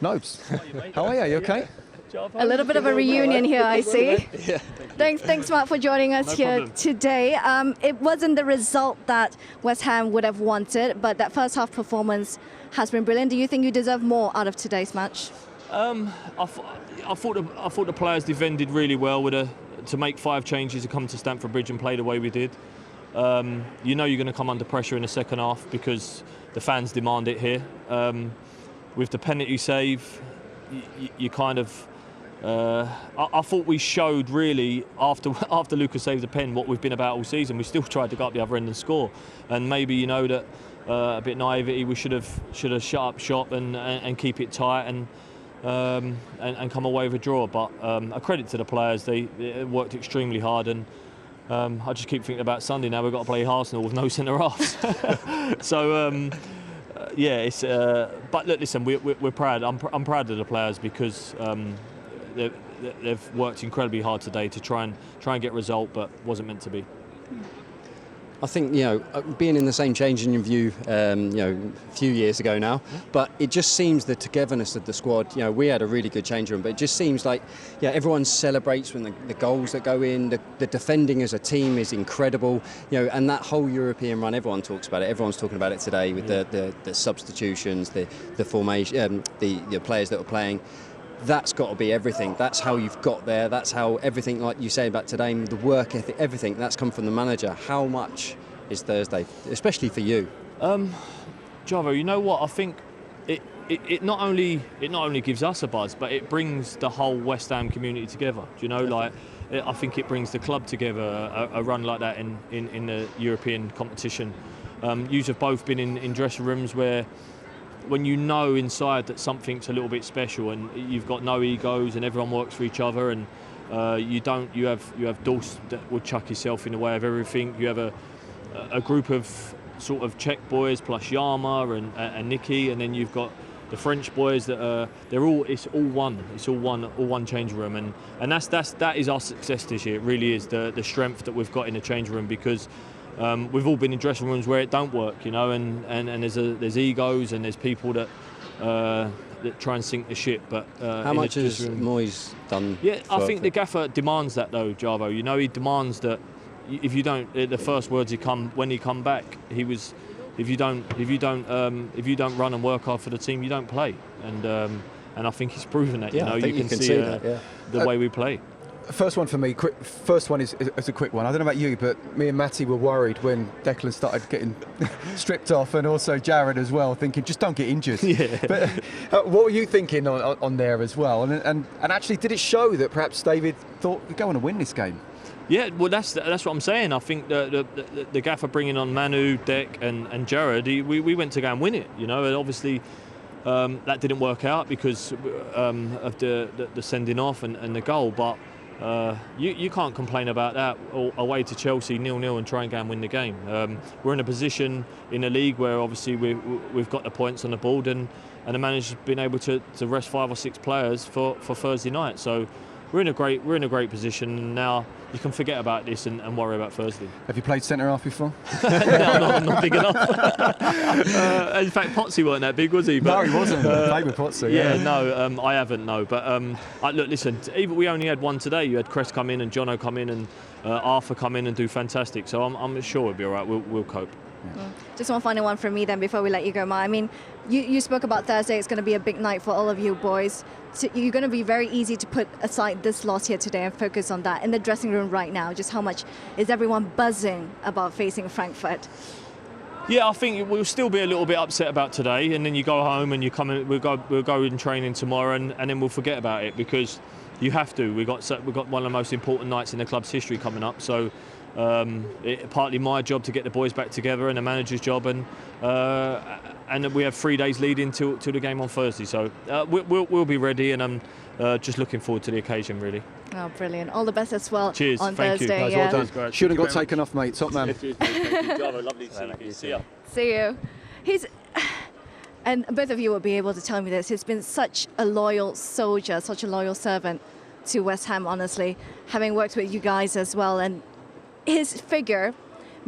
Nobes, how are you? You okay? A little bit of a reunion here, I see. Yeah. Thanks, Mark, for joining us here today. It wasn't the result that West Ham would have wanted, but that first half performance has been brilliant. Do you think you deserve more out of today's match? I thought the players defended really well to make 5 changes to come to Stamford Bridge and play the way we did. You know you're going to come under pressure in the second half because the fans demand it here. With the penalty save, you kind of. I thought we showed really after Lucas saved the pen what we've been about all season. We still tried to go up the other end and score, and maybe that a bit naivety. We should have shut up shop and keep it tight and come away with a draw. But a credit to the players, they worked extremely hard, and I just keep thinking about Sunday. Now we've got to play Arsenal with no centre halves. So. Yeah, it's. But look, listen, we're proud. I'm proud of the players because they've worked incredibly hard today to try and get a result, but wasn't meant to be. I think being in the same changing room view, a few years ago now, but it just seems the togetherness of the squad. We had a really good change room, but it just seems like everyone celebrates when the goals that go in. The defending as a team is incredible. And that whole European run, everyone talks about it. Everyone's talking about it today with the substitutions, the formation, the players that were playing. That's got to be everything. That's how you've got there. That's how everything, like you say about today, the work ethic, everything, that's come from the manager. How much is Thursday, especially for you? Javo, you know what? I think it not only gives us a buzz, but it brings the whole West Ham community together. Do you know, I think it brings the club together. A run like that in the European competition. You have both been in dressing rooms where. When you know inside that something's a little bit special and you've got no egos and everyone works for each other and you have Dulce that would chuck yourself in the way of everything. You have a group of sort of Czech boys plus Yama and Nicky, and then you've got the French boys that it's all one change room, and that is our success this year. It really is the strength that we've got in the change room because. We've all been in dressing rooms where it don't work, and there's egos and there's people that try and sink the ship. But how much has Moyes done? Yeah, I think the gaffer demands that though, Javo. He demands that if you don't, the first words when he come back, he was, if you don't run and work hard for the team, you don't play. And I think he's proven that. Yeah, you can see that, the way we play. First one for me. First one is a quick one. I don't know about you, but me and Matty were worried when Declan started getting stripped off, and also Jared as well, thinking just don't get injured. Yeah. But what were you thinking on there as well? And actually, did it show that perhaps David thought we're going to win this game? Yeah, well, that's what I'm saying. I think the gaffer bringing on Manu, Dec, and Jared, we went to go and win it. And obviously. That didn't work out because of the sending off and the goal, but you can't complain about that. Away to Chelsea 0-0 and try and go and win the game. We're in a position in the league where obviously we've got the points on the board and the manager's been able to rest 5 or 6 players for Thursday night. So we're in a great position now. You can forget about this and worry about Thursday. Have you played centre half before? No, I'm not big enough. In fact, Potsy weren't that big, was he? But, no, he wasn't. Played with Potsy. Yeah, no, I haven't. No, but look, listen. Even we only had one today. You had Crest come in and Jono come in and Arthur come in and do fantastic. So I'm sure we'll be all right. We'll cope. Yeah. Just one final one from me then before we let you go, Ma. I mean, you spoke about Thursday. It's going to be a big night for all of you boys. So you're going to be very easy to put aside this loss here today and focus on that. In the dressing room right now, just how much is everyone buzzing about facing Frankfurt? Yeah, I think we'll still be a little bit upset about today, and then you go home and you come in. We'll go in training tomorrow, and then we'll forget about it because you have to. We've got one of the most important nights in the club's history coming up. So. Partly my job to get the boys back together and the manager's job, and we have 3 days leading to the game on Thursday. So we'll be ready, and I'm just looking forward to the occasion, really. Oh, brilliant! All the best as well. Cheers. On Thank Thursday. You. Yeah. Well done. Shouldn't have got taken off, mate. Top man. Thank you. Lovely to see you. See ya. See you. And both of you will be able to tell me this. He's been such a loyal soldier, such a loyal servant to West Ham. Honestly, having worked with you guys as well, and his figure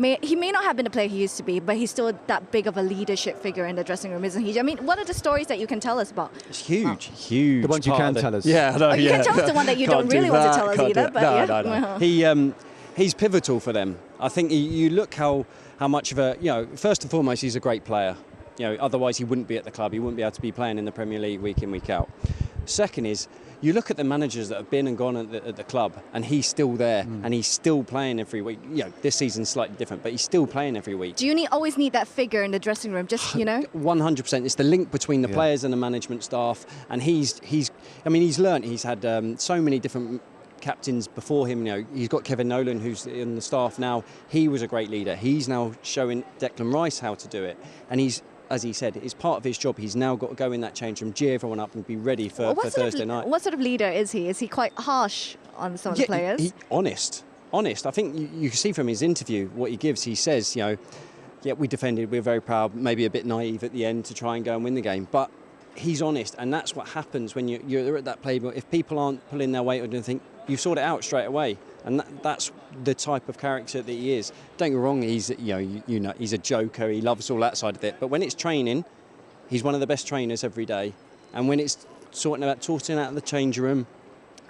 he may not have been the player he used to be, but he's still that big of a leadership figure in the dressing room, isn't he? I mean, what are the stories that you can tell us about? It's huge. The ones you can tell us. Yeah, no, You can tell us the one that you don't really want to tell us either. But No. He's pivotal for them. I think you look how much of a, first and foremost, he's a great player. Otherwise he wouldn't be at the club. He wouldn't be able to be playing in the Premier League week in, week out. Second is, you look at the managers that have been and gone at the club, and he's still there, and he's still playing every week. This season's slightly different, but he's still playing every week. Do you always need that figure in the dressing room? Just 100%. It's the link between the players and the management staff, and he's learnt. He's had so many different captains before him. He's got Kevin Nolan, who's in the staff now. He was a great leader. He's now showing Declan Rice how to do it, and he's, as he said, it's part of his job. He's now got to go in that change room, cheer everyone up and be ready for Thursday night. What sort of leader is he? Is he quite harsh on some of the players? Honest. I think you can see from his interview what he gives. He says, we defended, we're very proud, maybe a bit naive at the end to try and go and win the game. But he's honest, and that's what happens when you're at that playbook. If people aren't pulling their weight or anything, you sort it out straight away. And that's the type of character that he is. Don't get me wrong, he's he's a joker, he loves all that side of it. But when it's training, he's one of the best trainers every day. And when it's sorting out the change room,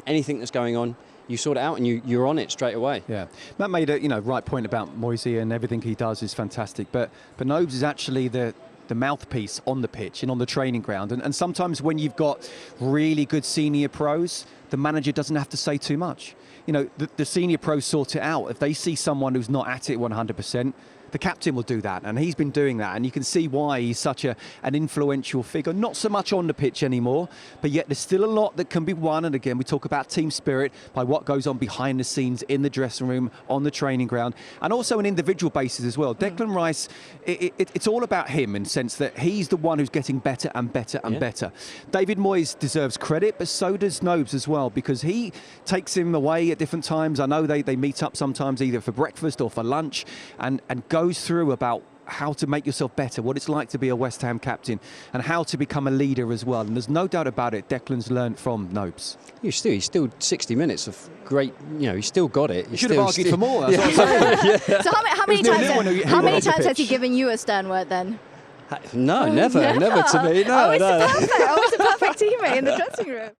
anything that's going on, you sort it out and you're on it straight away. Yeah, Matt made a right point about Moise, and everything he does is fantastic. But Nobes is actually the mouthpiece on the pitch and on the training ground. And sometimes when you've got really good senior pros, the manager doesn't have to say too much. The senior pros sort it out. If they see someone who's not at it 100%, the captain will do that, and he's been doing that, and you can see why he's such an influential figure. Not so much on the pitch anymore, but yet there's still a lot that can be won. And again, we talk about team spirit by what goes on behind the scenes in the dressing room, on the training ground, and also an individual basis as well. Declan Rice, it's all about him in the sense that he's the one who's getting better and better and better. David Moyes deserves credit, but so does Nobes as well, because he takes him away at different times. I know they meet up sometimes either for breakfast or for lunch, and goes through about how to make yourself better, what it's like to be a West Ham captain, and how to become a leader as well. And there's no doubt about it, Declan's learned from Nobes. He's still 60 minutes of great, he's still got it. You should have argued for more. That's what I'm saying. So how many times has he given you a stern word then? No, never to me. No, Always the perfect teammate in the dressing room.